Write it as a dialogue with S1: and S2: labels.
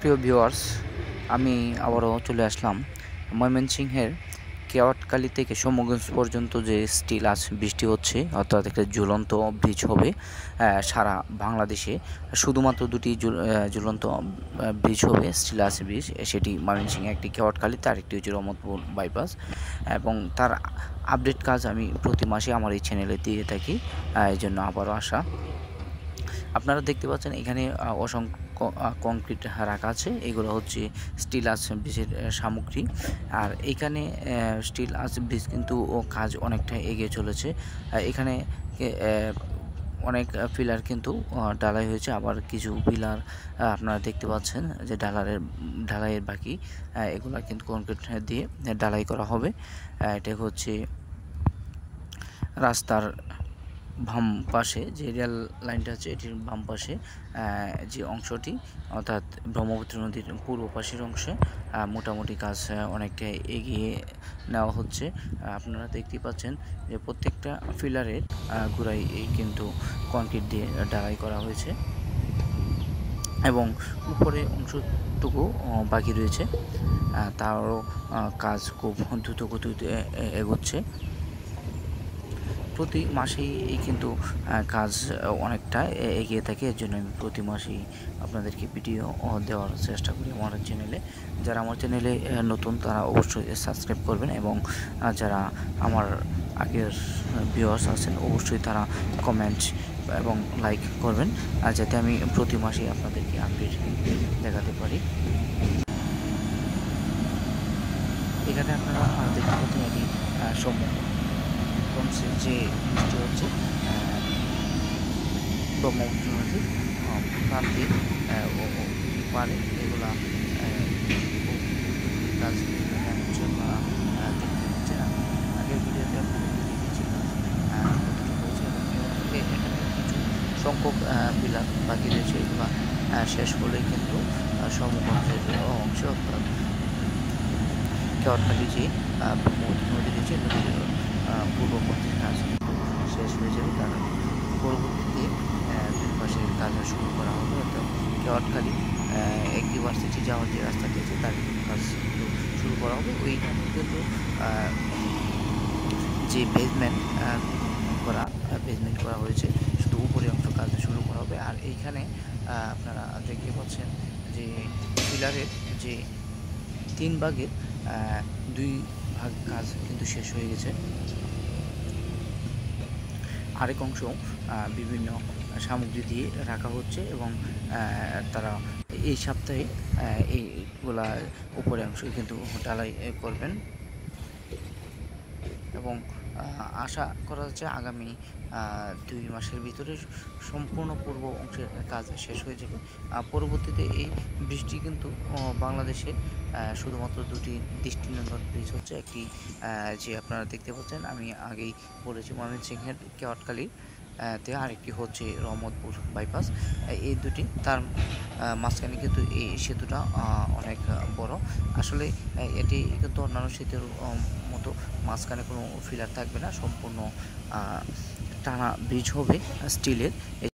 S1: প্রিয় ভিউয়ার্স, আমি আবারও চলে আসলাম ময়মনসিংহের কেওয়াটখালী থেকে শম্ভুগঞ্জ পর্যন্ত যে স্টিল আজ বৃষ্টি হচ্ছে, অর্থাৎ একটা ঝুলন্ত ব্রিজ হবে সারা বাংলাদেশে। শুধুমাত্র দুটি ঝুলন্ত ব্রিজ হবে, স্টিল আজ ব্রিজ। সেটি ময়মনসিংহে, একটি কেওয়াটখালীতে, আরেকটি হচ্ছে রহমতপুর বাইপাস। এবং তার আপডেট কাজ আমি প্রতি মাসে আমার এই চ্যানেলে দিয়ে থাকি, এই জন্য আবারও আসা। আপনারা দেখতে পাচ্ছেন এখানে অসংখ্য কংক্রিট রাখা আছে। এগুলো হচ্ছে স্টিল আর্চ ব্রিজের সামগ্রী। আর এখানে স্টিল আর্চ ব্রিজ কিন্তু কাজ অনেকটা এগিয়ে চলেছে। এখানে অনেক পিলার কিন্তু ঢালাই হয়েছে, আবার কিছু পিলার আপনারা দেখতে পাচ্ছেন যে ঢালাইয়ের বাকি। এগুলো কিন্তু কংক্রিট দিয়ে ঢালাই করা হবে। এটা হচ্ছে রাস্তার বাম পাশে যে রেল লাইনটা আছে, এটির বাম পাশে যে অংশটি, অর্থাৎ ব্রহ্মপুত্র নদীর পূর্ব পাশের অংশে মোটামুটি কাজ অনেকটা এগিয়ে নেওয়া হচ্ছে। আপনারা দেখতেই পাচ্ছেন যে প্রত্যেকটা পিলারের গোড়ায় কিন্তু কংক্রিট দিয়ে ঢালাই করা হয়েছে এবং উপরে অংশটুকু বাকি রয়েছে। তারও কাজ খুব দ্রুত গতিতে এগোচ্ছে। প্রতি মাসেই কিন্তু কাজ অনেকটা এগিয়ে থাকে। এর জন্য আমি প্রতি মাসেই আপনাদেরকে ভিডিও দেওয়ার চেষ্টা করি আমার চ্যানেলে। যারা আমার চ্যানেলে নতুন তারা অবশ্যই সাবস্ক্রাইব করবেন, এবং যারা আমার আগের ভিউয়ার্স আছেন অবশ্যই তারা কমেন্ট এবং লাইক করবেন, যাতে আমি প্রতি মাসেই আপনাদেরকে আপডেট দেখাতে পারি। এখানে আপনারা দেখতে পাচ্ছেন এটি শম্ভুগঞ্জের যে বৃষ্টি হচ্ছে ব্রহ্মপুত্র নদীর প্রান্তে পারে, এগুলা কাজ হচ্ছে। আপনারা দেখতে পাচ্ছেন, আমি আগের ভিডিওতে আপনাদেরকে দেখিয়েছিলাম কতটুকু হয়েছে, এবং এখানে কিছু সংখ্যক পিলার বাকি রয়েছে। এগুলো শেষ হলেই কিন্তু শম্ভুগঞ্জের অংশ, অর্থাৎ কেওয়াটখালী যে ব্রহ্মপুত্র নদী রয়েছে, নদীর পূর্ব পথের কাজ কিন্তু শেষ হয়ে যাবে। তার পরবর্তীতে দুই পাশের কাজ শুরু করা হবে, অর্থাৎ কেওয়াটখালী ইউনিভার্সিটি যাওয়ার যে রাস্তাটি আছে তার কাজ কিন্তু শুরু করা হবে। ওইখানে কিন্তু যে বেসমেন্ট করা হয়েছে, শুধু উপরে অংশ কাজ শুরু করা হবে। আর এইখানে আপনারা দেখতে পাচ্ছেন যে পিলারের যে 3 ভাগের 2 ভাগ কাজ কিন্তু শেষ হয়ে গেছে। আরেক অংশ বিভিন্ন সামগ্রী দিয়ে রাখা হচ্ছে, এবং তারা এই সপ্তাহে এইগুলা উপরে অংশ কিন্তু ঢালাই করবেন, এবং আশা করা যাচ্ছে আগামী 2 মাসের ভিতরে সম্পূর্ণ পূর্ব অংশের কাজ শেষ হয়ে যাবে। পরবর্তীতে এই বৃষ্টি কিন্তু বাংলাদেশে শুধুমাত্র দুটি দৃষ্টিনন্দন ব্রিজ হচ্ছে। একটি যে আপনারা দেখতে পাচ্ছেন, আমি আগেই বলেছি, ময়মনসিংহের কেওয়াটখালী তে, আরেকটি হচ্ছে রহমতপুর বাইপাস। এই দুটি, তার মাঝখানে কিন্তু এই সেতুটা অনেক বড়। আসলে এটি কিন্তু অন্যান্য সেতুর মতো মাঝখানে কোনো ফিলার থাকবে না, সম্পূর্ণ টানা ব্রিজ হবে স্টিলের।